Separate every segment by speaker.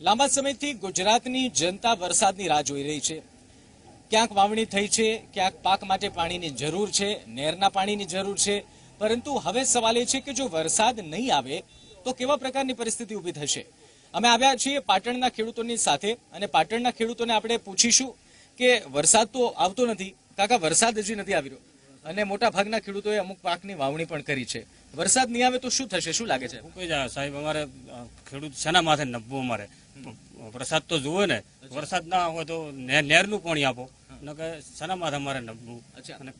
Speaker 1: લાંબા સમયથી ગુજરાતની જનતા વરસાદની રાહ જોઈ રહી છે। ક્યાંક વાવણી થઈ છે, ક્યાંક પાક માટે પાણીની જરૂર છે, નહેરના પાણીની જરૂર છે, પરંતુ હવે સવાલ એ છે કે જો વરસાદ નહીં આવે તો કેવા પ્રકારની પરિસ્થિતિ ઊભી થશે। અમે આવ્યા છીએ પાટણના ખેડૂતોની સાથે અને પાટણના ખેડૂતોને આપણે પૂછીશું કે વરસાદ તો આવતો નથી, કાકા વરસાદ હજી નથી આવી રહ્યો અને મોટા ભાગના ખેડૂતોએ અમુક પાકની વાવણી પણ કરી છે। વરસાદ નહીં આવે તો શું થશે, શું લાગે છે?
Speaker 2: સાહેબ અમારે ખેડૂત શેના માથે નભવું? અમારે વરસાદ તો જુઓ ને, વરસાદ ના હોય તો નહેરનું પાણી આપો, નકર શેના માથે અમારે નભવું?
Speaker 1: અને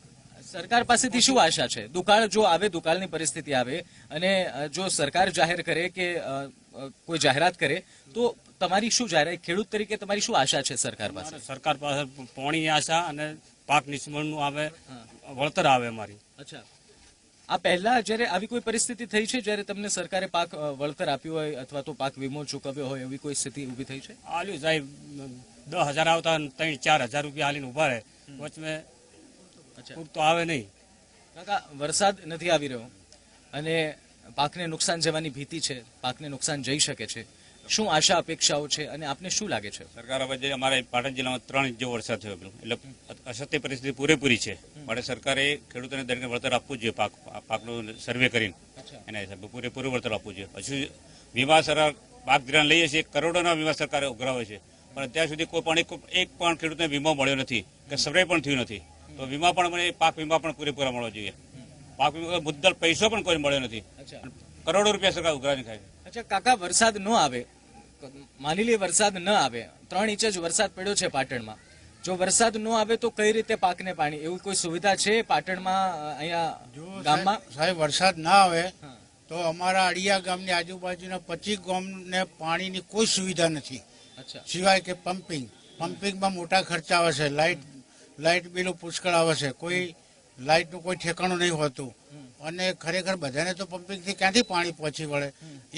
Speaker 1: સરકાર પાસેથી શું આશા છે? દુકાળ જો આવે, દુકાળની પરિસ્થિતિ આવે અને જો સરકાર જાહેર કરે કે કોઈ જાહેરાત કરે તો તમારી શું જાહેરાત, ખેડૂત તરીકે તમારી શું આશા છે સરકાર પાસે?
Speaker 2: સરકાર પાસે પાણીની આશા અને પાક નિષ્ફળનું આવે, વળતર આવે અમારી।
Speaker 1: અચ્છા, આ પહેલા જયારે આવી કોઈ પરિસ્થિતિ થઈ છે જ્યારે તમને સરકારે પાક વળતર આપ્યું હોય અથવા તો પાક વીમો ચૂકવ્યો હોય, એવી કોઈ સ્થિતિ ઊભી થઈ છે?
Speaker 2: આલ્યું સાહેબ 10,000 આવતા 3-4,000 રૂપિયા આલીને ઉભા રહે, વચમાં પૂરતો આવે નહીં।
Speaker 1: કાકા વરસાદ નથી આવી રહ્યો અને પાકને નુકસાન જવાની ભીતિ છે, પાકને નુકસાન જઈ શકે છે, શું આશા અપેક્ષાઓ છે અને આપને શું લાગે છે?
Speaker 2: સરકાર હવે જે અમારે પાટણ જિલ્લામાં 3 ઇંચ જેવો વરસાદ થયો, એટલે અસત્ય પરિસ્થિતિ પૂરેપૂરી છે, માટે સરકારે ખેડૂતોને દરેકને વળતર આપવું જોઈએ, પાકનું સર્વે કરીને એના હિસાબે પૂરેપૂરું વળતર આપવું જોઈએ। હજુ વીમા સરકાર પાક ધિરાણ લઈએ છીએ, કરોડોના વીમા સરકારે ઉઘરાવે છે, પણ અત્યાર સુધી એક પણ ખેડૂતને વીમો મળ્યો નથી કે સર્વે પણ થયું નથી। તો વીમા પણ મને પાક વીમા પણ પૂરેપૂરા મળવો જોઈએ। પાક વીમા મુદ્દલ પૈસો પણ કોઈ મળ્યો નથી, કરોડો રૂપિયા સરકાર ઉઘરાવી ખાય છે।
Speaker 1: અચ્છા કાકા, વરસાદ ન આવે, માની લઈએ વરસાદ ન આવે, 3 ઇંચ જ વરસાદ પડ્યો છે પાટણમાં, જો વરસાદ ન આવે તો કઈ રીતે પાકને પાણી, એવી કોઈ સુવિધા છે પાટણમાં, અહીંયા ગામમાં?
Speaker 3: સાહેબ વરસાદ ના આવે તો અમારા અડિયા ગામની આજુબાજુના 25 ગામને પાણીની કોઈ સુવિધા નથી, સિવાય કે પમ્પિંગમાં મોટા ખર્ચા આવે છે, લાઇટ બિલો પુષ્કળ આવે છે, કોઈ લાઇટનું કોઈ ઠેકાણું નહીં હોતું અને ખરેખર બધાને તો પમ્પિંગથી ક્યાંથી પાણી પહોંચી વળે।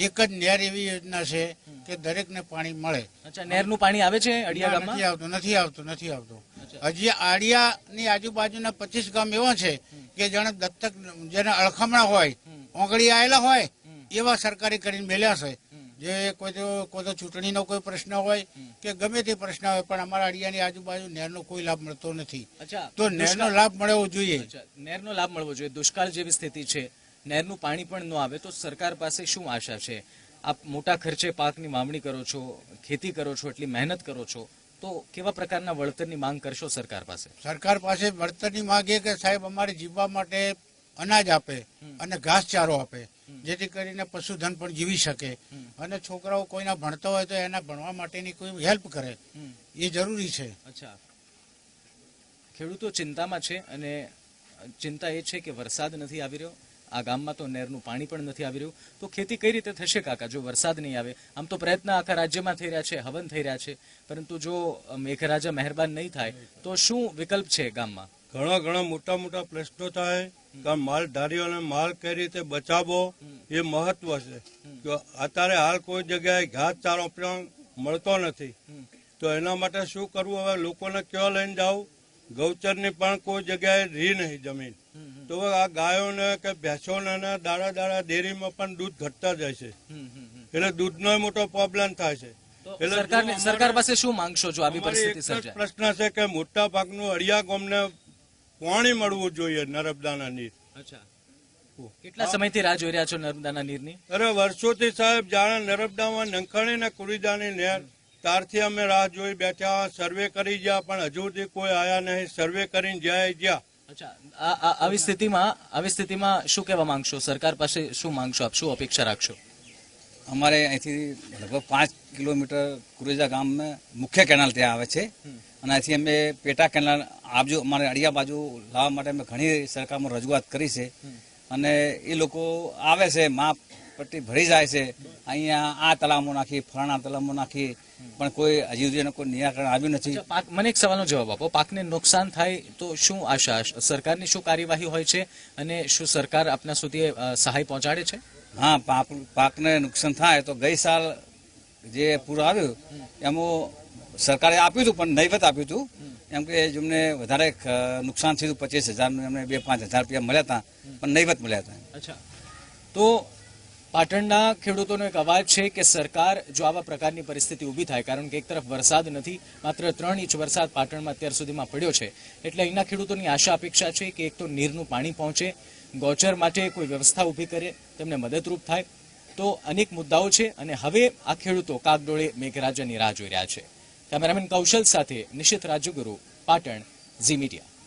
Speaker 3: એક જ નહેર એવી યોજના છે કે દરેકને પાણી મળે।
Speaker 1: અચ્છા, નહેરનું પાણી આવે છે અડિયા ગામમાં?
Speaker 3: નથી આવતું। હજી આડિયાની આજુબાજુના 25 ગામ એવા છે કે જેને દત્તક, જેને અળખમણા હોય, ઓગળી આવેલા હોય એવા સરકારી કરીને મેલ્યા છે, જે કોઈ તો ચૂંટણીનો કોઈ પ્રશ્ન હોય કે ગમે તે પ્રશ્ન હોય, પણ અમારા અડિયાની આજુબાજુ નહેરનો કોઈ લાભ મળતો નથી। તો નહેરનો લાભ મળવો જોઈએ।
Speaker 1: નહેરનો લાભ મળવો જોઈએ। દુષ્કાળ જેવી સ્થિતિ છે, નહેરનું પાણી પણ ન આવે તો સરકાર પાસે શું આશા છે? આપ મોટા ખર્ચે પાકની વાવણી કરો છો, ખેતી કરો છો, એટલી મહેનત કરો છો, તો કેવા પ્રકારના વળતરની માંગ કરશો સરકાર પાસે?
Speaker 3: સરકાર પાસે વળતરની માંગ એ કે સાહેબ અમારે જીવવા માટે અનાજ આપે અને ઘાસચારો આપે, જેથી કરીને પશુધન પણ જીવી શકે અને છોકરાઓ કોઈના ભણતા હોય તો એના ભણવા માટેની કોઈ હેલ્પ કરે, એ જરૂરી છે।
Speaker 1: અચ્છા, ખેડૂતો ચિંતામાં છે અને ચિંતા એ છે કે વરસાદ નથી આવી રહ્યો, આ ગામમાં તો નહેરનું પાણી પણ નથી આવી રહ્યું, તો ખેતી કઈ રીતે થશે કાકા જો વરસાદ નહીં આવે? આમ તો પ્રયત્ન આખા રાજ્યમાં થઈ રહ્યા છે, હવન થઈ રહ્યા છે, પરંતુ જો મેઘરાજા મહેરબાન નહીં થાય તો શું વિકલ્પ છે ગામમાં?
Speaker 4: ઘણા મોટા પ્રશ્નો થાય, કારણ માલધારીઓને માલ કઈ રીતે બચાવવો એ મહત્વ છે। અત્યારે હાલ કોઈ જગ્યાએ ઘાસચારો પણ મળતો નથી, તો એના માટે શું કરવું? હવે લોકોને ક્યાં લઈને જવું? ગૌચરની પણ કોઈ જગ્યાએ રહી નહીં જમીન, તો આ ગાયોને કે ભેંસોને દાડા ડેરીમાં પણ દૂધ ઘટતા જાય છે, એટલે દૂધનો મોટો પ્રોબ્લેમ થાય છે।
Speaker 1: એટલે સરકાર પાસે શું માંગશો જો આવી પરિસ્થિતિ સર્જાય?
Speaker 4: પ્રશ્ન છે કે મોટા ભાગનું અડિયા ગામને પાણી મળવું જોઈએ, નર્મદાના નીર।
Speaker 1: અચ્છા, કેટલા સમયથી રાહ જોઈ રહ્યા છો નર્મદાના નીરની?
Speaker 4: અરે વર્ષોથી સાહેબ, જાણે નર્મદામાં નંખાણી ને કુડીદાની નહેર, ત્યારથી અમે રાહ જોઈ બેઠા, સર્વે કરી ગયા, પણ હજુ સુધી કોઈ આયા નહીં, સર્વે કરીને ગયા।
Speaker 1: અચ્છા, આવી સ્થિતિમાં શું કહેવા માંગશો? સરકાર પાસે શું માંગશો આપ, શું અપેક્ષા રાખશો?
Speaker 5: અમારે અહીંથી લગભગ 5 કિલોમીટર કુરેજા ગામમાં મુખ્ય કેનાલ ત્યાં આવે છે અને અહીંથી અમે પેટા કેનાલ અમારે અડિયા બાજુ લાવવા માટે અમે ઘણી સરકારમાં રજૂઆત કરી છે અને એ લોકો આવે છે, માપ પટ્ટી ભરી જાય છે, અહીંયા આ તલામો નાખી, ફલાણા તલામો નાખી, પણ કોઈ હજી સુધી કોઈ નિરાકરણ આવ્યું નથી।
Speaker 1: મને એક સવાલનો જવાબ આપો, પાકને નુકસાન થાય તો શું આશા, સરકારની શું કાર્યવાહી હોય છે અને શું સરકાર આપના સુધી સહાય પહોંચાડે છે?
Speaker 5: હા, પાકને નુકસાન થાય તો ગઈ સાલ જે પૂર આવ્યું એમાં સરકારે આપ્યું હતું, પણ નહીવત આપ્યું હતું, એમ કે જેમને વધારે નુકસાન થયું 25,000 એમને 2-5 હજાર રૂપિયા મળ્યા હતા, પણ નહીવત મળ્યા હતા।
Speaker 1: અચ્છા, તો પાટણના ખેડૂતોનો એક અવાજ છે કે સરકાર જો આવા પ્રકારની પરિસ્થિતિ ઊભી થાય, કારણ કે એક તરફ વરસાદ નથી, માત્ર 3 ઇંચ વરસાદ પાટણમાં અત્યાર સુધીમાં પડ્યો છે, એટલે અહીંના ખેડૂતોની આશા અપેક્ષા છે કે એક તો નીરનું પાણી પહોંચે, ગૌચર માટે કોઈ વ્યવસ્થા ઊભી કરે, તેમને મદદરૂપ થાય, તો અનેક મુદ્દાઓ છે અને હવે આ ખેડૂતો કાગડોળે મેઘરાજાની રાહ જોઈ રહ્યા છે. કેમેરામેન કૌશલ સાથે નિશિત રાજુગુરુ, પાટણ, ઝી મીડિયા.